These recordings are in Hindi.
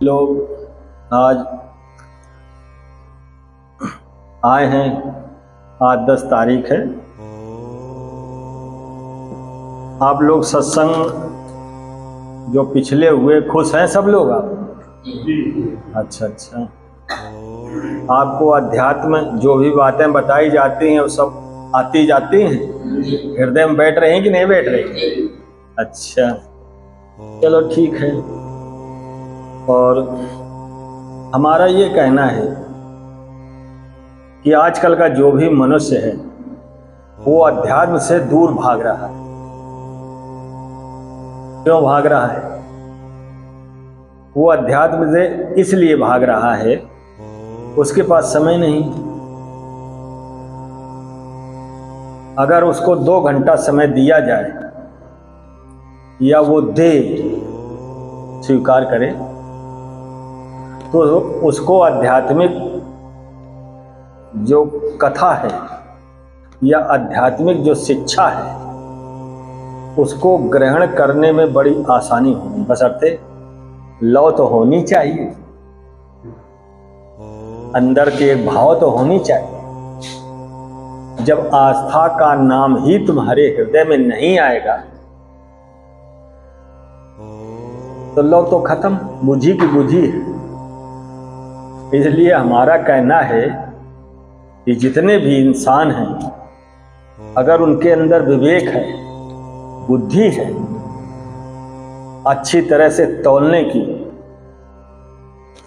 लोग आज आए हैं। आज 10 तारीख है। आप लोग सत्संग जो पिछले हुए खुश हैं सब लोग आप? अच्छा। आपको अध्यात्म जो भी बातें बताई जाती हैं वो सब आती जाती हैं, हृदय में बैठ रहे हैं कि नहीं बैठ रहे? अच्छा, चलो ठीक है। और हमारा ये कहना है कि आजकल का जो भी मनुष्य है वो अध्यात्म से दूर भाग रहा है। क्यों भाग रहा है? वो अध्यात्म से इसलिए भाग रहा है, उसके पास समय नहीं। अगर उसको 2 घंटा समय दिया जाए या वो दे, स्वीकार करे, तो उसको आध्यात्मिक जो कथा है या आध्यात्मिक जो शिक्षा है उसको ग्रहण करने में बड़ी आसानी होगी। बशर्ते लौ तो होनी चाहिए, अंदर के एक भाव तो होनी चाहिए। जब आस्था का नाम ही तुम्हारे हृदय में नहीं आएगा तो लौ तो खत्म, बुझी की बुझी है। इसलिए हमारा कहना है कि जितने भी इंसान हैं, अगर उनके अंदर विवेक है, बुद्धि है, अच्छी तरह से तौलने की,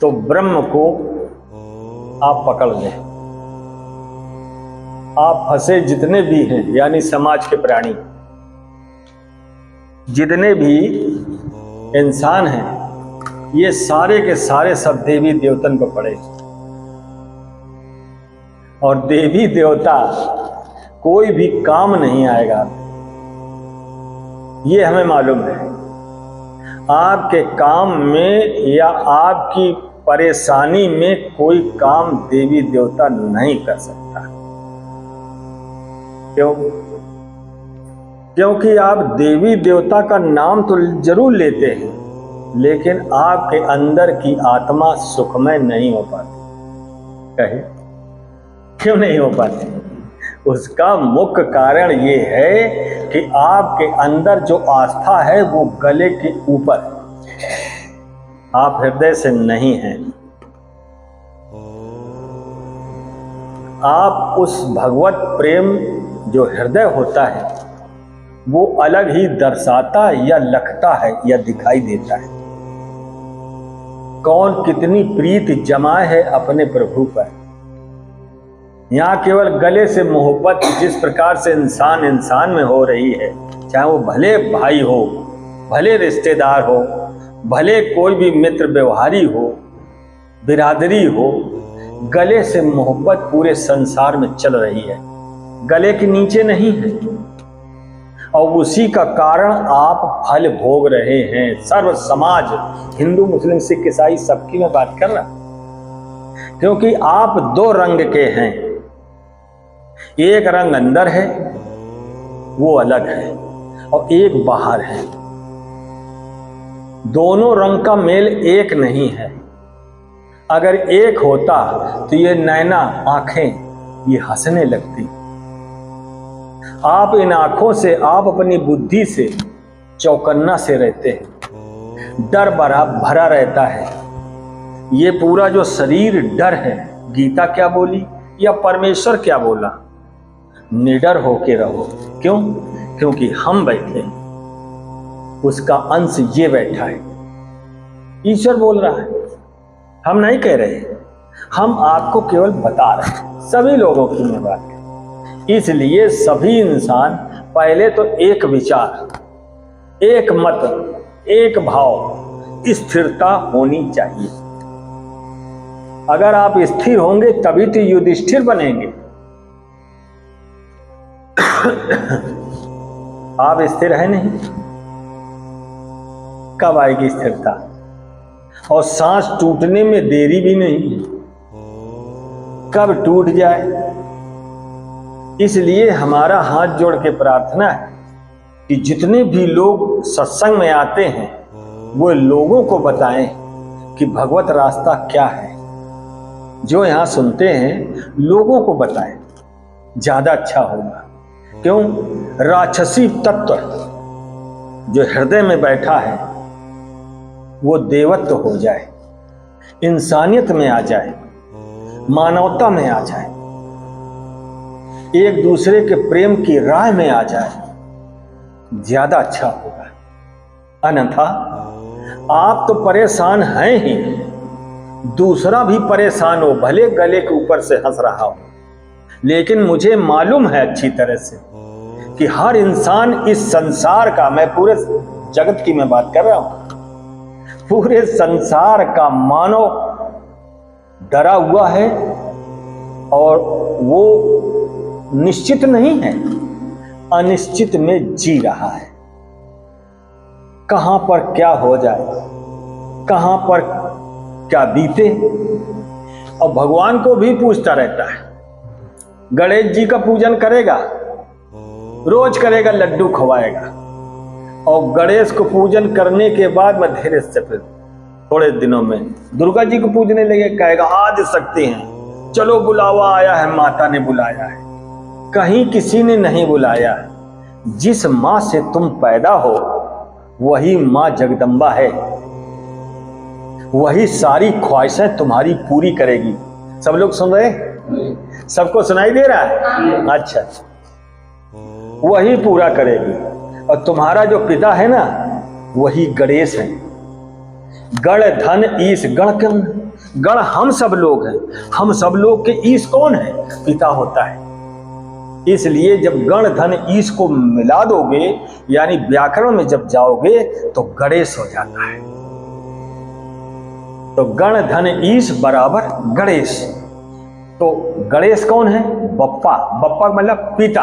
तो ब्रह्म को आप पकड़ लें। आप फंसे जितने भी हैं, यानी समाज के प्राणी, जितने भी इंसान हैं, ये सारे के सारे सब देवी देवतन पर पड़े। और देवी देवता कोई भी काम नहीं आएगा, ये हमें मालूम है। आपके काम में या आपकी परेशानी में कोई काम देवी देवता नहीं कर सकता। क्यों? क्योंकि आप देवी देवता का नाम तो जरूर लेते हैं, लेकिन आपके अंदर की आत्मा सुखमय नहीं हो पाती। कहे क्यों नहीं हो पाती? उसका मुख्य कारण ये है कि आपके अंदर जो आस्था है वो गले के ऊपर है, आप हृदय से नहीं हैं। आप उस भगवत प्रेम जो हृदय होता है वो अलग ही दर्शाता या लखता है या दिखाई देता है। कौन कितनी प्रीत जमाए है अपने प्रभु पर। यहाँ केवल गले से मोहब्बत जिस प्रकार से इंसान इंसान में हो रही है, चाहे वो भले भाई हो, भले रिश्तेदार हो, भले कोई भी मित्र व्यवहारी हो, बिरादरी हो, गले से मोहब्बत पूरे संसार में चल रही है, गले के नीचे नहीं है। और उसी का कारण आप फल भोग रहे हैं। सर्व समाज, हिंदू मुस्लिम सिख ईसाई सबकी मैं बात कर रहा, क्योंकि आप 2 रंग के हैं। एक रंग अंदर है वो अलग है, और एक बाहर है। दोनों रंग का मेल एक नहीं है। अगर एक होता तो ये नैना आंखें ये हंसने लगती। आप इन आंखों से, आप अपनी बुद्धि से चौकन्ना से रहते हैं, डर भरा रहता है। ये पूरा जो शरीर डर है। गीता क्या बोली या परमेश्वर क्या बोला? निडर होके रहो। क्यों? क्योंकि हम बैठे, उसका अंश ये बैठा है। ईश्वर बोल रहा है, हम नहीं कह रहे, हम आपको केवल बता रहे हैं। सभी लोगों की मैं बात कर। इसलिए सभी इंसान पहले तो एक विचार, एक मत, एक भाव, स्थिरता होनी चाहिए। अगर आप स्थिर होंगे तभी तो युधिष्ठिर बनेंगे। आप स्थिर है नहीं, कब आएगी स्थिरता? और सांस टूटने में देरी भी नहीं, कब टूट जाए। इसलिए हमारा हाथ जोड़ के प्रार्थना है कि जितने भी लोग सत्संग में आते हैं वो लोगों को बताएं कि भगवत रास्ता क्या है। जो यहाँ सुनते हैं लोगों को बताएं, ज्यादा अच्छा होगा। क्यों? राक्षसी तत्व जो हृदय में बैठा है वो देवत्व हो जाए, इंसानियत में आ जाए, मानवता में आ जाए, एक दूसरे के प्रेम की राह में आ जाए, ज्यादा अच्छा होगा। अन्यथा आप तो परेशान हैं ही, दूसरा भी परेशान हो, भले गले के ऊपर से हंस रहा हो, लेकिन मुझे मालूम है अच्छी तरह से कि हर इंसान इस संसार का, मैं पूरे जगत की मैं बात कर रहा हूं, पूरे संसार का मानव डरा हुआ है और वो निश्चित नहीं है, अनिश्चित में जी रहा है। कहां पर क्या हो जाए, कहां पर क्या बीते, और भगवान को भी पूछता रहता है। गणेश जी का पूजन करेगा, रोज करेगा, लड्डू खवाएगा, और गणेश को पूजन करने के बाद में धीरे से फिर थोड़े दिनों में दुर्गा जी को पूजने लगे, कहेगा आदि शक्ति हैं, चलो बुलावा आया है, माता ने बुलाया है। कहीं किसी ने नहीं बुलाया है। जिस मां से तुम पैदा हो वही मां जगदम्बा है, वही सारी ख्वाहिशें तुम्हारी पूरी करेगी। सब लोग सुन रहे? सबको सुनाई दे रहा है? अच्छा, वही पूरा करेगी। और तुम्हारा जो पिता है ना, वही गणेश है। गण धन ईश, गण कौन? गण हम सब लोग हैं। हम सब लोग के ईश कौन है? पिता होता है। इसलिए जब गण धन ईश को मिला दोगे, यानी व्याकरण में जब जाओगे तो गणेश हो जाता है। तो गण धन ईश बराबर गणेश। तो गणेश कौन है? बप्पा। बप्पा मतलब पिता।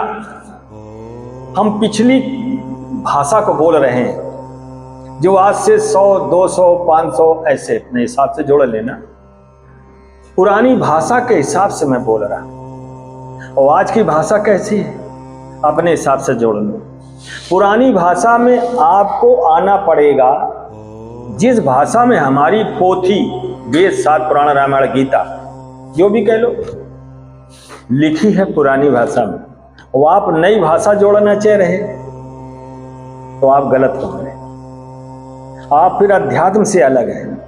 हम पिछली भाषा को बोल रहे हैं, जो आज से 100, 200, 500 ऐसे अपने हिसाब से जोड़ लेना। पुरानी भाषा के हिसाब से मैं बोल रहा हूं, और आज की भाषा कैसी है अपने हिसाब से जोड़ लो। पुरानी भाषा में आपको आना पड़ेगा, जिस भाषा में हमारी पोथी वेद, शास्त्र, पुराण, रामायण, गीता जो भी कह लो लिखी है पुरानी भाषा में, और आप नई भाषा जोड़ना चाह रहे तो आप गलत हो गए। आप फिर अध्यात्म से अलग हैं।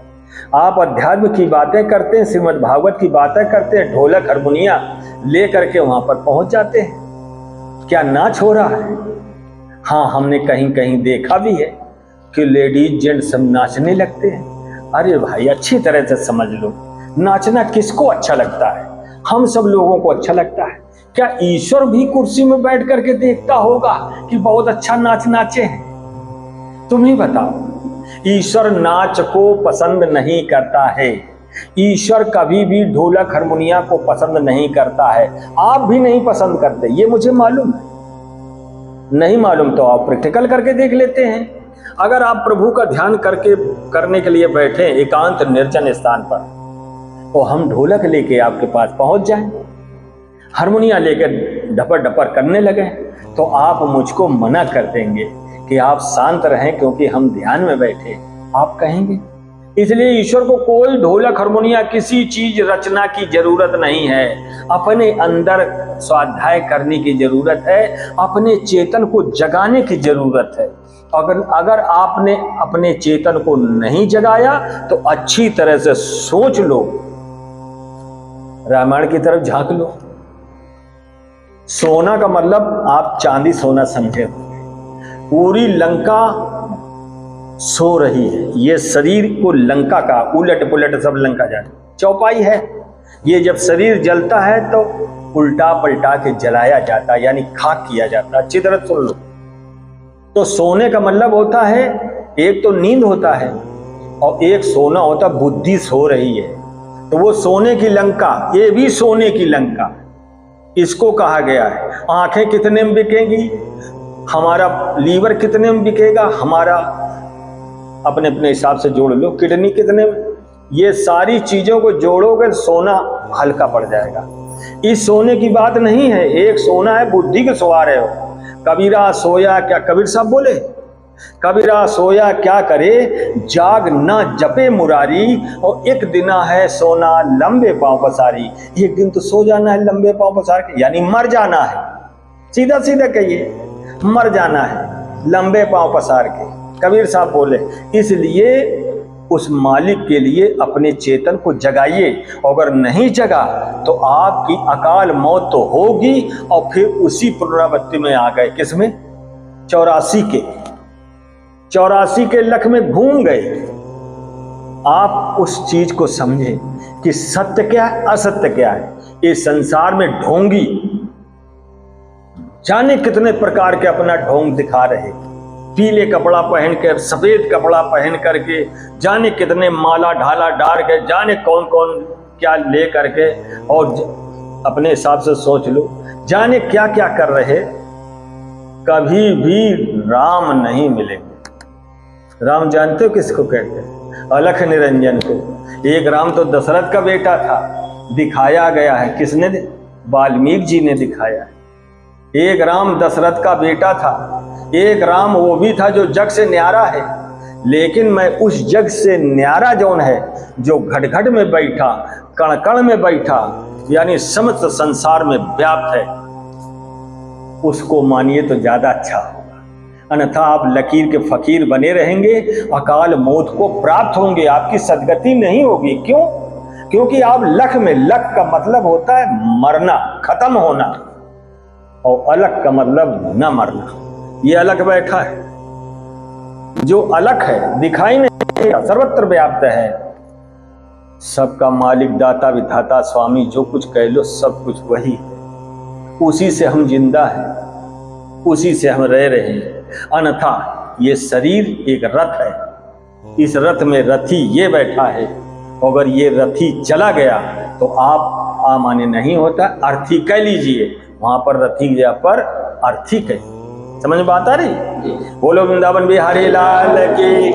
आप अध्यात्म की बातें करते हैं, श्रीमद् भागवत की बातें करते हैं, ढोलक हारमोनिया ले करके वहां पर पहुंच जाते हैं। क्या नाच हो रहा है? हाँ, हमने कहीं कहीं देखा भी है कि लेडीज जेंट्स सब नाचने लगते हैं। अरे भाई, अच्छी तरह से समझ लो, नाचना किसको अच्छा लगता है? हम सब लोगों को अच्छा लगता है। क्या ईश्वर भी कुर्सी में बैठ करके देखता होगा कि बहुत अच्छा नाच नाचे हैं? तुम ही बताओ। ईश्वर नाच को पसंद नहीं करता है। ईश्वर कभी भी ढोलक हारमोनिया को पसंद नहीं करता है। आप भी नहीं पसंद करते, ये मुझे मालूम है। नहीं मालूम तो आप प्रैक्टिकल करके देख लेते हैं। अगर आप प्रभु का ध्यान करने के लिए बैठे एकांत निर्जन स्थान पर, तो हम ढोलक लेके आपके पास पहुंच जाएं, हारमोनिया लेकर ढपर ढपर करने लगे, तो आप मुझको मना कर देंगे कि आप शांत रहें क्योंकि हम ध्यान में बैठे, आप कहेंगे। इसलिए ईश्वर को कोई ढोलक हारमोनिया किसी चीज रचना की जरूरत नहीं है। अपने अंदर स्वाध्याय करने की जरूरत है, अपने चेतन को जगाने की जरूरत है। अगर आपने अपने चेतन को नहीं जगाया तो अच्छी तरह से सोच लो, रामायण की तरफ झांक लो। सोना का मतलब आप चांदी सोना समझे। पूरी लंका सो रही है, ये शरीर को लंका का उलट पुलट सब लंका जाए चौपाई है। ये जब शरीर जलता है तो उल्टा पलटा के जलाया जाता है, यानी खाक किया जाता है। अच्छी तरह सुन लो। तो सोने का मतलब होता है, एक तो नींद होता है और एक सोना होता, बुद्धि सो रही है। तो वो सोने की लंका, ये भी सोने की लंका, इसको कहा गया है। आंखें कितने में बिकेंगी, हमारा लीवर कितने में बिकेगा, हमारा अपने अपने हिसाब से जोड़ लो, किडनी कितने में, ये सारी चीजों को जोड़ोगे सोना हल्का पड़ जाएगा। इस सोने की बात नहीं है, एक सोना है बुद्धि के सवार है। कबीरा सोया, क्या कबीर साहब बोले, कबीरा सोया क्या करे, जाग ना जपे मुरारी, और एक दिना है सोना लंबे पांव पसारी। एक दिन तो सो जाना है लंबे पांव पसार के, यानी मर जाना है। सीधा सीधा कहिए, मर जाना है लंबे पांव पसार के। कबीर साहब बोले, इसलिए उस मालिक के लिए अपने चेतन को जगाइए, अगर नहीं जगा तो आपकी अकाल मौत तो होगी। और फिर उसी पुनरावृत्ति में आ गए, किसमें? 84 के लख में घूम गए। आप उस चीज को समझें कि सत्य क्या है, असत्य क्या है। इस संसार में ढोंगी जाने कितने प्रकार के अपना ढोंग दिखा रहे, पीले कपड़ा पहनकर, सफेद कपड़ा पहन करके, जाने कितने माला ढाला डाल के, जाने कौन कौन क्या ले करके, और अपने हिसाब से सोच लो, जाने क्या क्या कर रहे। कभी भी राम नहीं मिलेंगे। राम जानते हो किसको कहते हैं? अलख निरंजन को। एक राम तो दशरथ का बेटा था, दिखाया गया है। किसने? वाल्मीकि जी ने दिखाया है। एक राम दशरथ का बेटा था, एक राम वो भी था जो जग से न्यारा है। लेकिन मैं उस जग से न्यारा जौन है, जो घट घट में बैठा, कण कण में बैठा, यानी समस्त संसार में व्याप्त है, उसको मानिए तो ज्यादा अच्छा होगा। अन्यथा आप लकीर के फकीर बने रहेंगे, अकाल मौत को प्राप्त होंगे, आपकी सदगति नहीं होगी। क्यों? क्योंकि आप लख में, लख का मतलब होता है मरना, खत्म होना, और अलग का मतलब न मरना। ये अलग बैठा है, जो अलग है, दिखाई नहीं, सर्वत्र व्याप्त है, सबका मालिक, दाता, विधाता, स्वामी, जो कुछ कह लो सब कुछ वही है। उसी से हम जिंदा हैं, उसी से हम रह रहे हैं। अन्यथा ये शरीर एक रथ है, इस रथ में रथी ये बैठा है। अगर ये रथी चला गया तो आप आमान्य नहीं होता, अर्थी कह लीजिए, वहां पर रथी जगह पर अर्थी कह। समझ में बात आ रही? बोलो वृंदावन बिहारी लाल की।